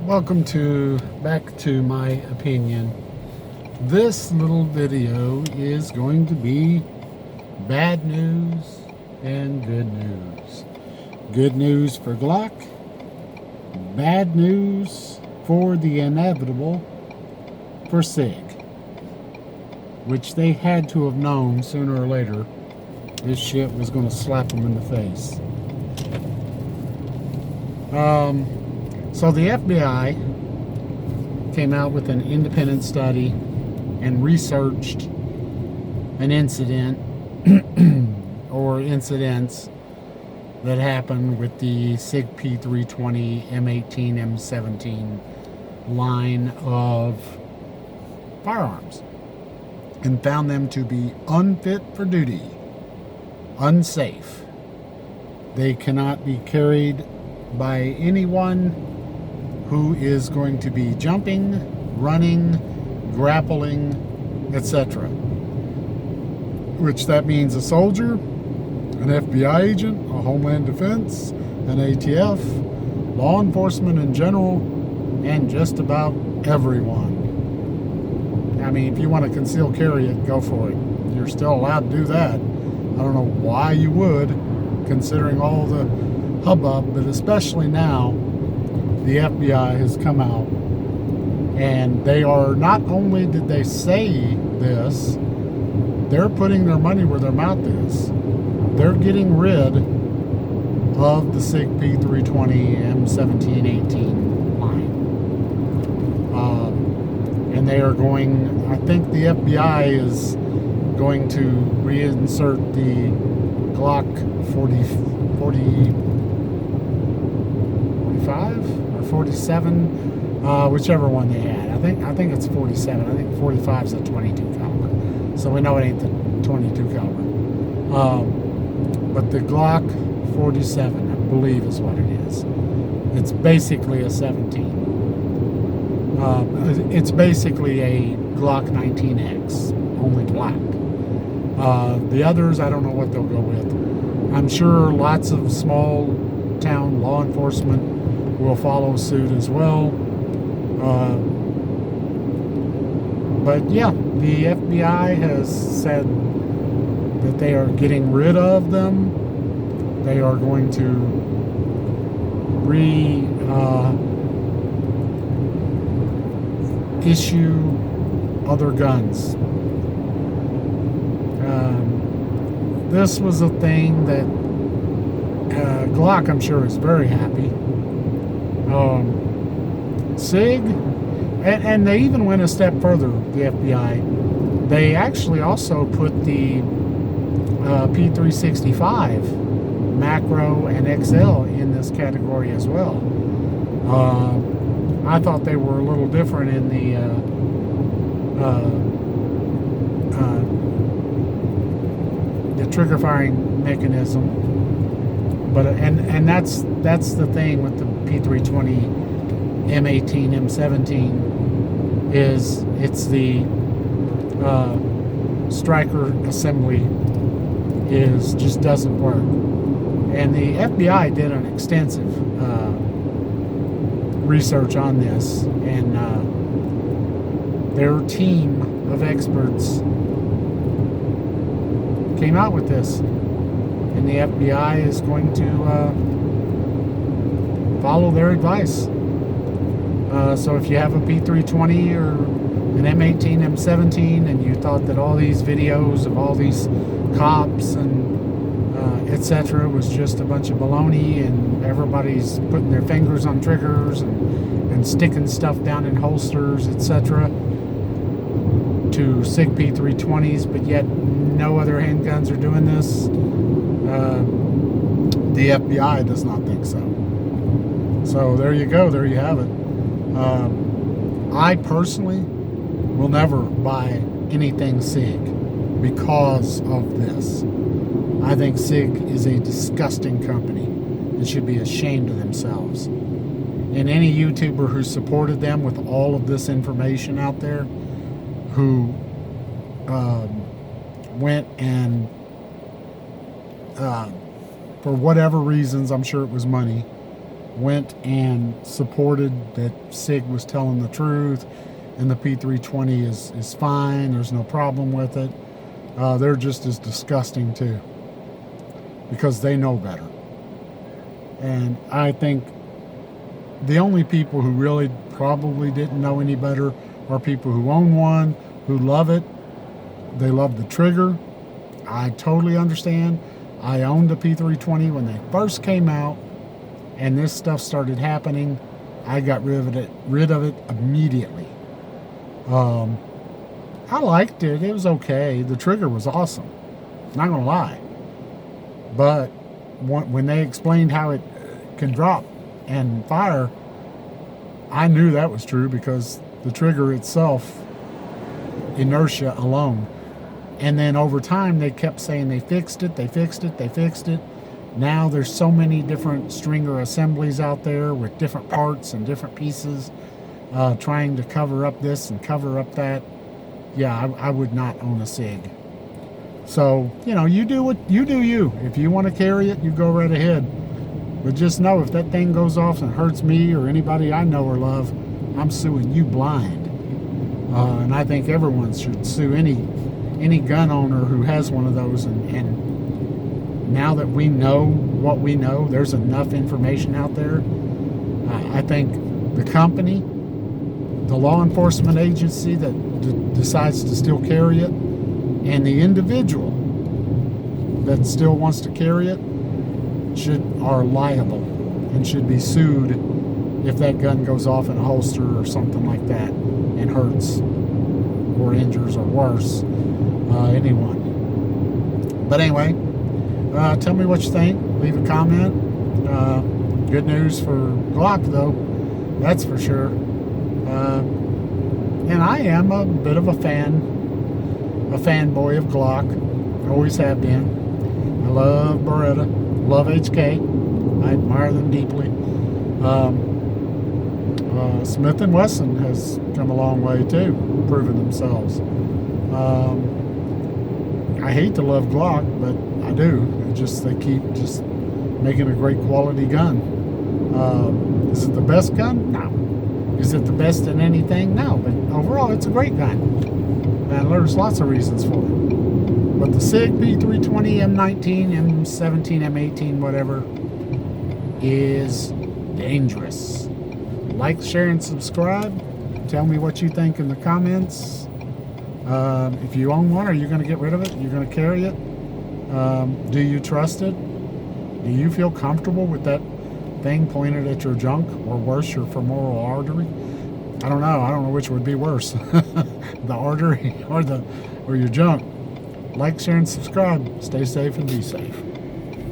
Welcome back to my opinion. This little video is going to be bad news and good news. Good news for Glock, bad news for the inevitable for Sig, which they had to have known sooner or later this shit was going to slap them in the face. So the FBI came out with an independent study and researched an incident or incidents that happened with the Sig P320, M18, M17 line of firearms and found them to be unfit for duty, unsafe. They cannot be carried by anyone who is going to be jumping, running, grappling, etc. Which that means a soldier, an FBI agent, a Homeland Defense, an ATF, law enforcement in general, and just about everyone. I mean, if you want to conceal carry it, go for it. You're still allowed to do that. I don't know why you would, considering all the hubbub, but especially now, the FBI has come out and they are, not only did they say this, they're putting their money where their mouth is. They're getting rid of the Sig P320 M17 18 line. And they are going, I think the FBI is going to reinsert the Glock 45 or 47, whichever one they had. I think it's 47. I think 45 is a 22 caliber. So we know it ain't the 22 caliber. But the Glock 47, I believe, is what it is. It's basically a 17. It's basically a Glock 19X, only black. The others, I don't know what they'll go with. I'm sure lots of small town law enforcement will follow suit as well. But yeah, the FBI has said that they are getting rid of them. They are going to issue other guns. This was a thing that Glock, I'm sure, is very happy. Sig, and they even went a step further, the FBI. They actually also put the P365 macro and XL in this category as well. I thought they were a little different in the trigger firing mechanism, but and that's the thing with the P320, M18, M17 is it's the striker assembly just doesn't work, and the FBI did an extensive research on this, and their team of experts came out with this, and the FBI is going to follow their advice. So if you have a P320 or an M18, M17, and you thought that all these videos of all these cops and etc. was just a bunch of baloney, and everybody's putting their fingers on triggers and sticking stuff down in holsters, etc., to Sig P320s, but yet no other handguns are doing this, the FBI does not think so. So there you go, there you have it. I personally will never buy anything Sig because of this. I think Sig is a disgusting company and should be ashamed of themselves. And any YouTuber who supported them with all of this information out there, who went and for whatever reasons, I'm sure it was money, went and supported that Sig was telling the truth and the P320 is fine, there's no problem with it. They're just as disgusting too, because they know better. And I think the only people who really probably didn't know any better are people who own one, who love it. They love the trigger. I totally understand. I owned a P320 when they first came out, and this stuff started happening. I got rid of it immediately. I liked it. It was okay. The trigger was awesome. Not gonna lie. But when they explained how it can drop and fire, I knew that was true, because the trigger itself, inertia alone. And then over time, they kept saying they fixed it, they fixed it, they fixed it. Now there's so many different stringer assemblies out there with different parts and different pieces, trying to cover up this and cover up that. Yeah, I would not own a Sig. So, you do what you do. If you want to carry it, you go right ahead. But just know, if that thing goes off and hurts me or anybody I know or love, I'm suing you blind. And I think everyone should sue any gun owner who has one of those. And now that we know what we know, there's enough information out there. I think the company, the law enforcement agency that decides to still carry it, and the individual that still wants to carry it are liable and should be sued if that gun goes off in a holster or something like that and hurts or injures, or worse, anyone. But anyway, tell me what you think. Leave a comment. Good news for Glock, though, that's for sure. And I am a bit of a fanboy of Glock. Always have been. I love Beretta, love HK. I admire them deeply. Smith & Wesson has come a long way too, proving themselves. I hate to love Glock, but I do. They keep just making a great quality gun. Is it the best gun? No. Is it the best in anything? No. But overall, it's a great gun. And there's lots of reasons for it. But the Sig P320, M19, M17, M18, whatever, is dangerous. Like, share, and subscribe. Tell me what you think in the comments. If you own one, are you going to get rid of it? You're going to carry it? Do you trust it? Do you feel comfortable with that thing pointed at your junk, or worse, your femoral artery? I don't know. I don't know which would be worse, the artery or your junk. Like, share, and subscribe. Stay safe and be safe.